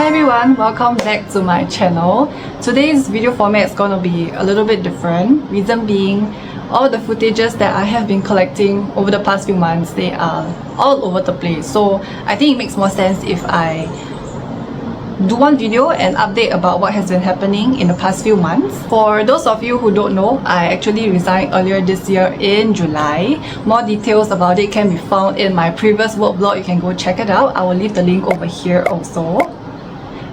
Hi everyone, welcome back to my channel. Today's video format is going to be a little bit different. Reason being, all the footages that I have been collecting over the past few months, they are all over the place. So I think it makes more sense if I do one video and update about what has been happening in the past few months. For those of you who don't know, I actually resigned earlier this year in July. More details about it can be found in my previous work vlog. You can go check it out. I will leave the link over here also.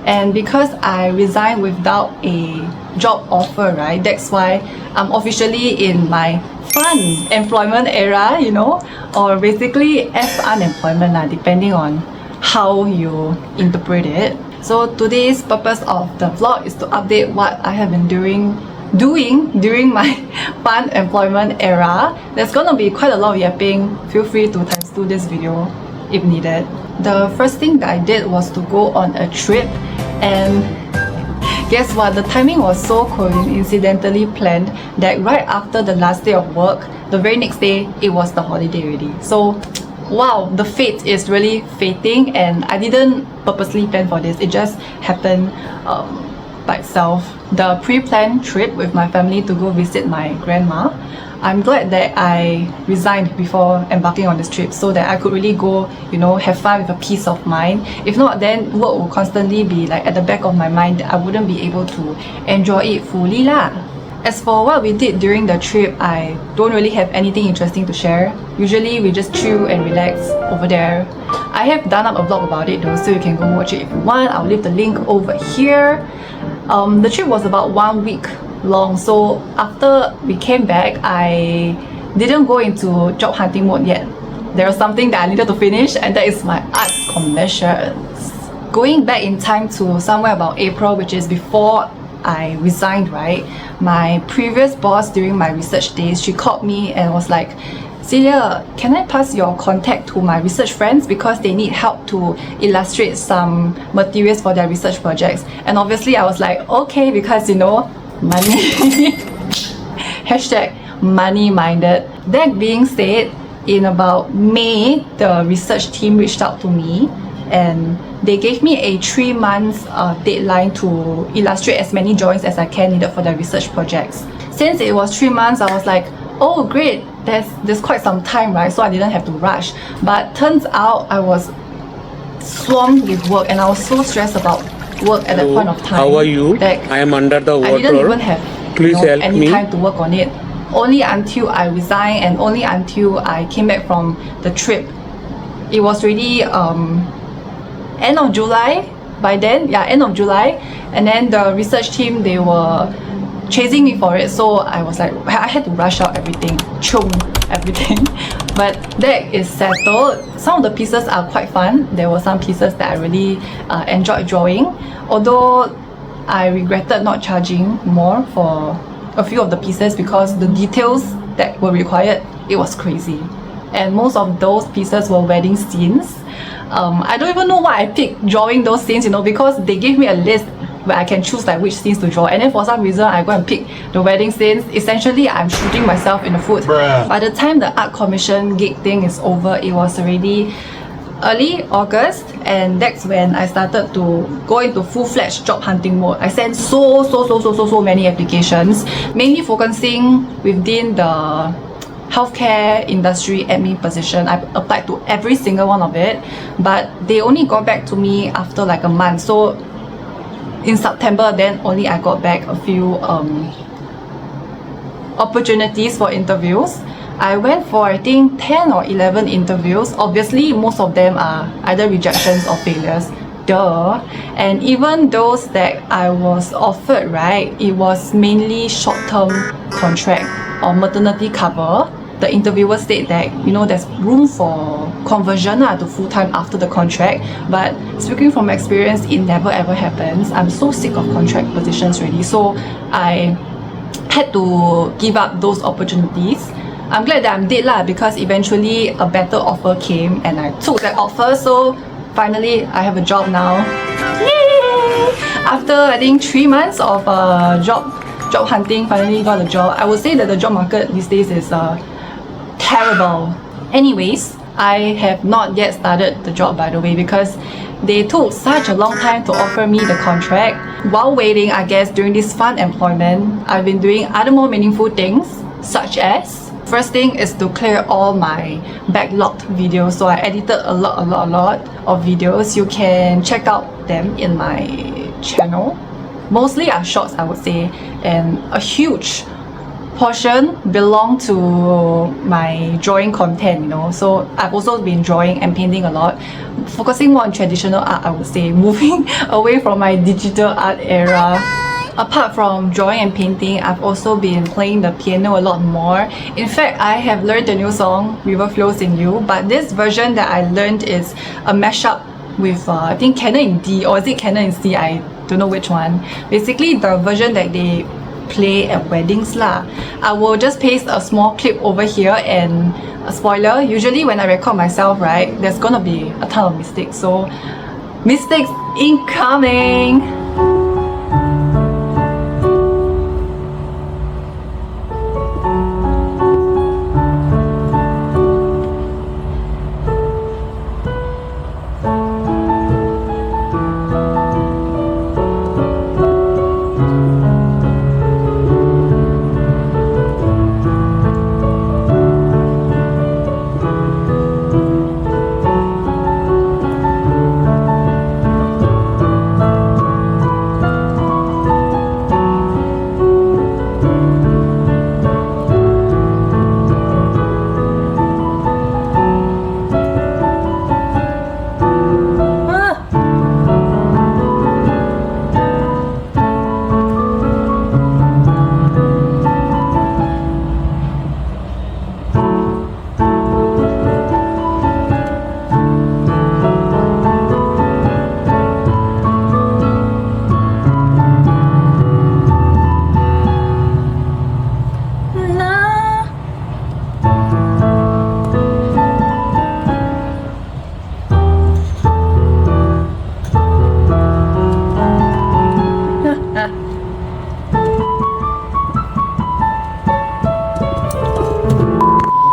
And because I resigned without a job offer, right, that's why I'm officially in my fun employment era, you know, or basically unemployment, depending on how you interpret it. So today's purpose of the vlog is to update what I have been doing during my fun employment era. There's gonna be quite a lot of yapping. Feel free to ×2 this video if needed. The first thing that I did was to go on a trip, and guess what? The timing was so coincidentally planned that right after the last day of work, the very next day, it was the holiday already. So wow, the fate is really fating, and I didn't purposely plan for this. It just happened by itself. The pre-planned trip with my family to go visit my grandma. I'm glad that I resigned before embarking on this trip so that I could really go, you know, have fun with a peace of mind. If not, then work will constantly be like at the back of my mind. I wouldn't be able to enjoy it fully lah. As for what we did during the trip, I don't really have anything interesting to share. Usually we just chill and relax over there. I have done up a vlog about it though, so you can go watch it if you want. I'll leave the link over here. The trip was about 1 week long, so after we came back, I didn't go into job hunting mode yet. There was something that I needed to finish, and that is my art commissions. Going back in time to somewhere about April, which is before I resigned, right? My previous boss during my research days, she called me and was like, Celia, can I pass your contact to my research friends because they need help to illustrate some materials for their research projects? And obviously I was like, okay, because you know, money. Hashtag money minded. That being said, in about May, the research team reached out to me and they gave me a 3 months deadline to illustrate as many drawings as I can needed for the research projects. Since it was 3 months, I was like, oh great, there's quite some time, right? So I didn't have to rush. But turns out I was swamped with work and I was so stressed about work at that point of time. How are you? I am under the water. I didn't even have any time to work on it. Only until I resigned and only until I came back from the trip. It was really end of July by then. Yeah, end of July. And then the research team, they were chasing me for it, so I was like, I had to rush out everything, chung everything. But that is settled. Some of the pieces are quite fun. There were some pieces that I really enjoyed drawing, although I regretted not charging more for a few of the pieces because the details that were required, it was crazy. And most of those pieces were wedding scenes. I don't even know why I picked drawing those scenes, you know, because they gave me a list where I can choose like which scenes to draw, and then for some reason I go and pick the wedding scenes. Essentially, I'm shooting myself in the foot. Bruh. By the time the art commission gig thing is over, it was already early August, and that's when I started to go into full-fledged job hunting mode. I sent so many applications, mainly focusing within the healthcare industry admin position. I applied to every single one of it, but they only got back to me after like a month. So in September, then only I got back a few opportunities for interviews. I went for I think 10 or 11 interviews. Obviously, most of them are either rejections or failures. Duh. And even those that I was offered, right, it was mainly short-term contract or maternity cover. The interviewer said that, you know, there's room for conversion to full-time after the contract, but speaking from experience, it never ever happens. I'm so sick of contract positions already, so I had to give up those opportunities. I'm glad that I'm dead lah, because eventually a better offer came and I took that offer, so finally I have a job now. Yay! After I think 3 months of job hunting, finally got a job. I would say that the job market these days is terrible. Anyways, I have not yet started the job, by the way, because they took such a long time to offer me the contract. While waiting, I guess, during this fun employment, I've been doing other more meaningful things, such as first thing is to clear all my backlogged videos. So I edited a lot of videos. You can check out them in my channel. Mostly are shorts, I would say, and a huge portion belong to my drawing content, you know. So I've also been drawing and painting a lot, focusing more on traditional art, I would say, moving away from my digital art era. Apart from drawing and painting, I've also been playing the piano a lot more. In fact, I have learned a new song, River Flows in You, but this version that I learned is a mashup with I think Canon in D, or is it Canon in C? I don't know which one. Basically, the version that they play at weddings lah. I will just paste a small clip over here, and a spoiler, usually when I record myself, right, there's gonna be a ton of mistakes. So, mistakes incoming!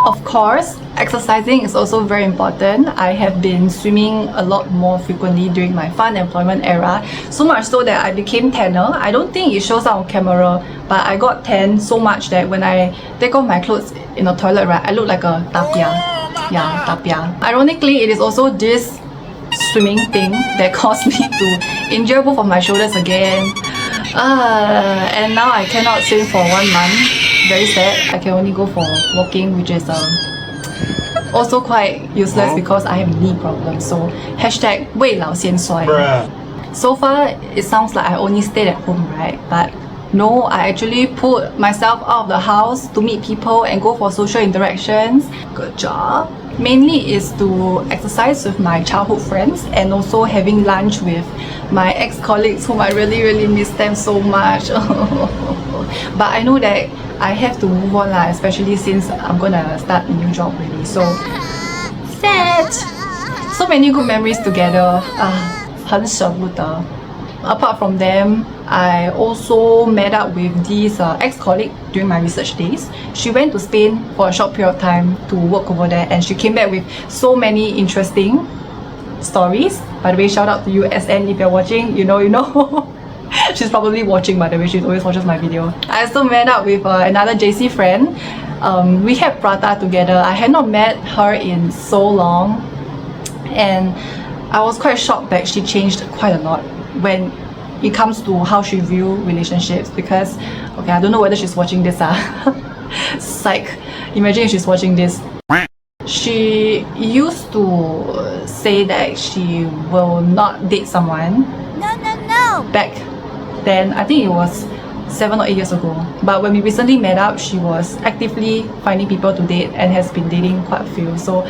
Of course, exercising is also very important. I have been swimming a lot more frequently during my fun employment era, so much so that I became tanner. I don't think it shows out on camera, but I got tan so much that when I take off my clothes in the toilet, right, I look like a tapia. Yeah, tapia. Ironically, it is also this swimming thing that caused me to injure both of my shoulders again. And now I cannot swim for 1 month. Very sad. I can only go for walking, which is also quite useless because I have knee problems. So hashtag 未老先衰. So far, it sounds like I only stayed at home, right? But no, I actually put myself out of the house to meet people and go for social interactions. Good job. Mainly is to exercise with my childhood friends and also having lunch with my ex-colleagues whom I really miss them so much. But I know that I have to move on lah, especially since I'm gonna start a new job really. So sad. So many good memories together. 很舍不得. Apart from them, I also met up with this ex-colleague during my research days. She went to Spain for a short period of time to work over there, and she came back with so many interesting stories. By the way, shout out to you SN if you're watching. You know. She's probably watching, by the way. She always watches my video. I also met up with another JC friend. We had prata together. I had not met her in so long, and I was quite shocked that she changed quite a lot when it comes to how she view relationships. Because, okay, I don't know whether she's watching this. Psych. Imagine if she's watching this. She used to say that she will not date someone. No. Back then, I think it was 7 or 8 years ago. But when we recently met up, she was actively finding people to date and has been dating quite a few. So,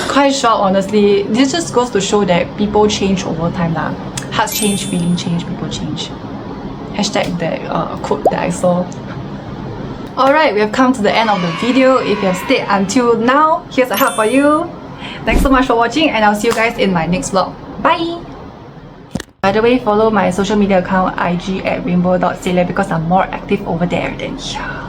quite shocked, honestly. This just goes to show that people change over time lah. Hearts change, feelings change, people change. Hashtag that quote that I saw. Alright, we have come to the end of the video. If you have stayed until now, here's a heart for you. Thanks so much for watching, and I'll see you guys in my next vlog. Bye! By the way, follow my social media account IG at rainbow.celia because I'm more active over there than here.